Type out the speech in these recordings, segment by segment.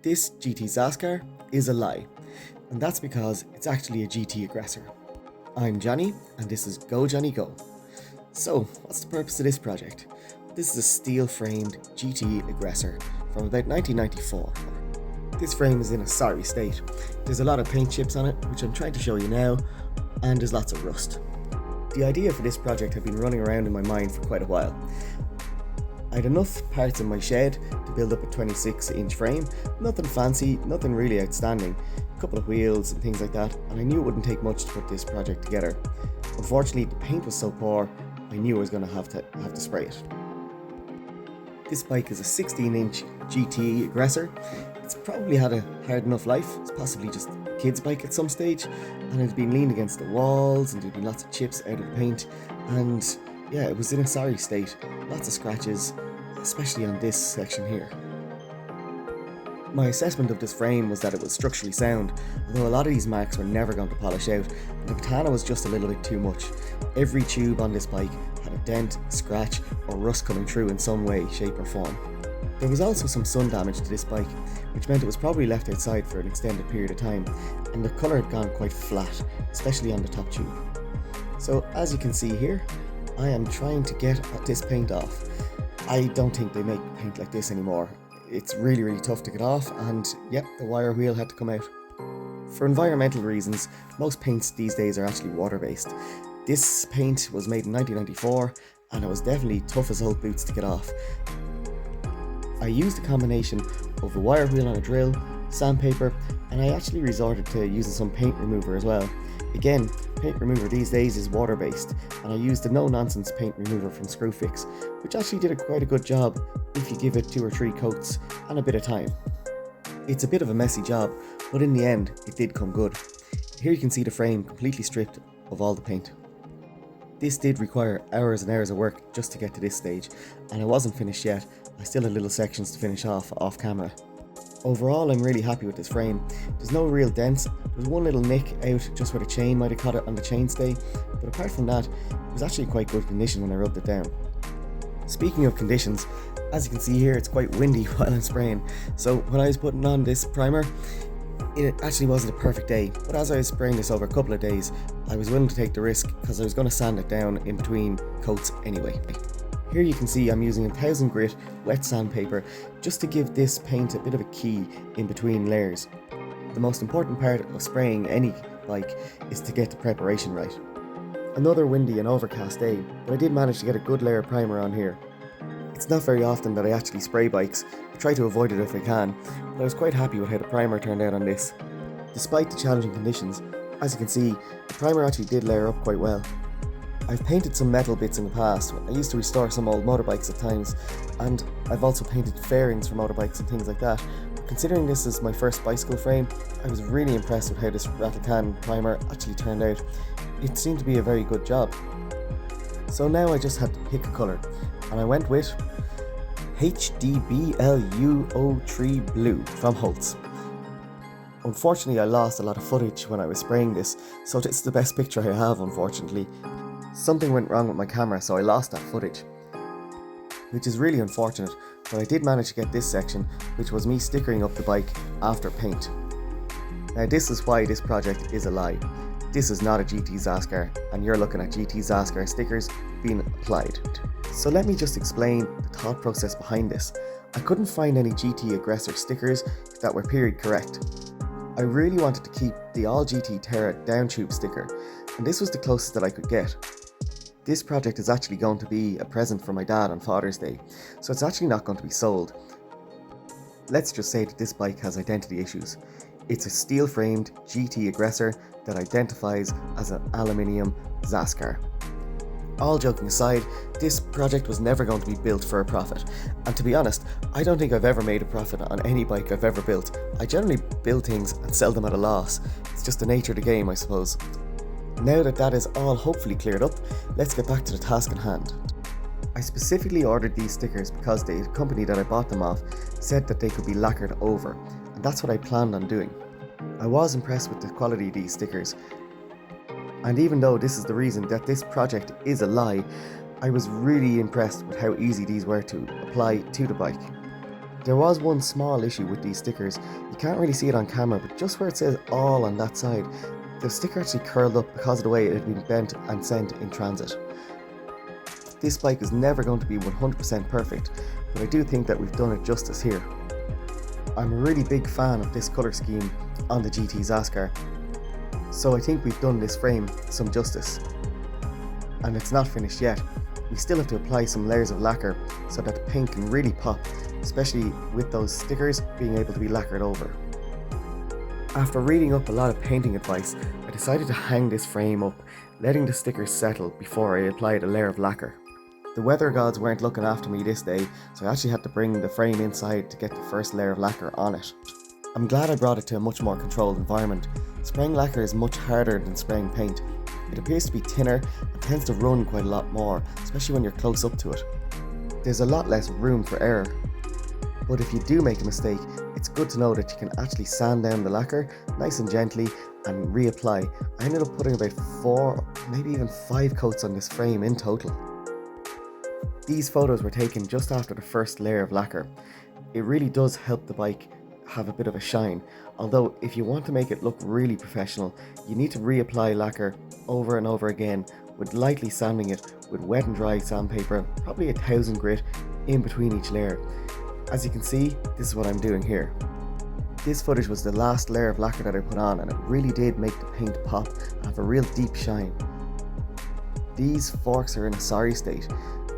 This GT Zaskar is a lie, and that's because it's actually a GT aggressor. I'm Johnny, and this is Go Johnny Go. So, what's the purpose of this project? This is a steel-framed GT aggressor from about 1994. This frame is in a sorry state. There's a lot of paint chips on it, which I'm trying to show you now, and there's lots of rust. The idea for this project had been running around in my mind for quite a while. I had enough parts in my shed to build up a 26-inch frame, nothing fancy, nothing really outstanding, a couple of wheels and things like that, and I knew it wouldn't take much to put this project together. Unfortunately, the paint was so poor, I knew I was going to have to spray it. This bike is a 16-inch GT aggressor. It's probably had a hard enough life. It's possibly just a kid's bike at some stage, and it's been leaned against the walls, and there'd been lots of chips out of the paint, and yeah, it was in a sorry state. Lots of scratches, especially on this section here. My assessment of this frame was that it was structurally sound, although a lot of these marks were never going to polish out, and the patina was just a little bit too much. Every tube on this bike had a dent, scratch, or rust coming through in some way, shape or form. There was also some sun damage to this bike, which meant it was probably left outside for an extended period of time, and the colour had gone quite flat, especially on the top tube. So as you can see here, I am trying to get this paint off. I don't think they make paint like this anymore. It's really tough to get off, and yep, the wire wheel had to come out. For environmental reasons, most paints these days are actually water-based. This paint was made in 1994, and it was definitely tough as old boots to get off. I used a combination of a wire wheel on a drill, sandpaper, and I actually resorted to using some paint remover as well. Again, paint remover these days is water based, and I used a no-nonsense paint remover from Screwfix, which actually did quite a good job if you give it 2 or 3 coats and a bit of time. It's a bit of a messy job, but in the end it did come good. Here you can see the frame completely stripped of all the paint. This did require hours and hours of work just to get to this stage, and I wasn't finished yet. I still had little sections to finish off camera. Overall, I'm really happy with this frame. There's no real dents. There's one little nick out just where the chain might have caught it on the chainstay, but apart from that, it was actually in quite good condition when I rubbed it down. Speaking of conditions, as you can see here, it's quite windy while I'm spraying, so when I was putting on this primer, it actually wasn't a perfect day, but as I was spraying this over a couple of days, I was willing to take the risk because I was going to sand it down in between coats anyway. Here you can see I'm using 1000 grit wet sandpaper just to give this paint a bit of a key in between layers. The most important part of spraying any bike is to get the preparation right. Another windy and overcast day, but I did manage to get a good layer of primer on here. It's not very often that I actually spray bikes. I try to avoid it if I can, but I was quite happy with how the primer turned out on this. Despite the challenging conditions, as you can see, the primer actually did layer up quite well. I've painted some metal bits in the past. I used to restore some old motorbikes at times, and I've also painted fairings for motorbikes and things like that. But considering this is my first bicycle frame, I was really impressed with how this rattle primer actually turned out. It seemed to be a very good job. So now I just had to pick a colour, and I went with HDBLU03 Blue from Holtz. Unfortunately, I lost a lot of footage when I was spraying this, so this is the best picture I have, unfortunately. Something went wrong with my camera, so I lost that footage, which is really unfortunate, but I did manage to get this section, which was me stickering up the bike after paint. Now this is why this project is a lie. This is not a GT Zaskar, and you're looking at GT Zaskar stickers being applied. So let me just explain the thought process behind this. I couldn't find any GT aggressor stickers that were period correct. I really wanted to keep the All GT Terra down tube sticker, and this was the closest that I could get. This project is actually going to be a present for my dad on Father's Day, so it's actually not going to be sold. Let's just say that this bike has identity issues. It's a steel-framed GT aggressor that identifies as an aluminium Zaskar. All joking aside, this project was never going to be built for a profit, and to be honest, I don't think I've ever made a profit on any bike I've ever built. I generally build things and sell them at a loss. It's just the nature of the game, I suppose. Now that is all hopefully cleared up, let's get back to the task at hand. I specifically ordered these stickers because the company that I bought them off said that they could be lacquered over, and that's what I planned on doing. I was impressed with the quality of these stickers, and even though this is the reason that this project is a lie, I was really impressed with how easy these were to apply to the bike. There was one small issue with these stickers. You can't really see it on camera, but just where it says all on that side, the sticker actually curled up because of the way it had been bent and sent in transit. This bike is never going to be 100% perfect, but I do think that we've done it justice here. I'm a really big fan of this colour scheme on the GT Zaskar, so I think we've done this frame some justice. And it's not finished yet. We still have to apply some layers of lacquer so that the paint can really pop, especially with those stickers being able to be lacquered over. After reading up a lot of painting advice, I decided to hang this frame up, letting the stickers settle before I applied a layer of lacquer. The weather gods weren't looking after me this day, so I actually had to bring the frame inside to get the first layer of lacquer on it. I'm glad I brought it to a much more controlled environment. Spraying lacquer is much harder than spraying paint. It appears to be thinner and tends to run quite a lot more, especially when you're close up to it. There's a lot less room for error. But if you do make a mistake, it's good to know that you can actually sand down the lacquer nice and gently and reapply. I ended up putting about 4, maybe even 5 coats on this frame in total. These photos were taken just after the first layer of lacquer. It really does help the bike have a bit of a shine, although if you want to make it look really professional, you need to reapply lacquer over and over again with lightly sanding it with wet and dry sandpaper, probably 1000 grit in between each layer. As you can see, this is what I'm doing here. This footage was the last layer of lacquer that I put on, and it really did make the paint pop and have a real deep shine. These forks are in a sorry state.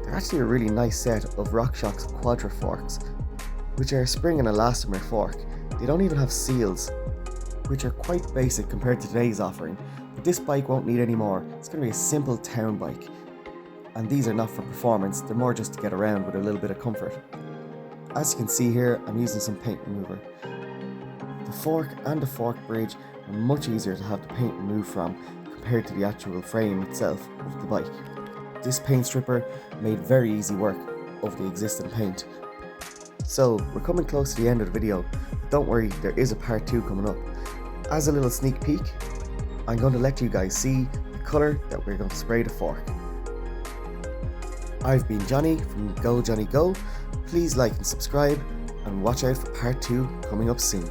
They're actually a really nice set of RockShox Quadra forks, which are a spring and elastomer fork. They don't even have seals, which are quite basic compared to today's offering, but this bike won't need any more. It's going to be a simple town bike. And these are not for performance, they're more just to get around with a little bit of comfort. As you can see here, I'm using some paint remover. The fork and the fork bridge are much easier to have the paint removed from compared to the actual frame itself of the bike. This paint stripper made very easy work of the existing paint. So we're coming close to the end of the video, but don't worry, there is a part 2 coming up. As a little sneak peek, I'm going to let you guys see the colour that we're going to spray the fork. I've been Johnny from Go Johnny Go. Please like and subscribe, and watch out for part 2 coming up soon.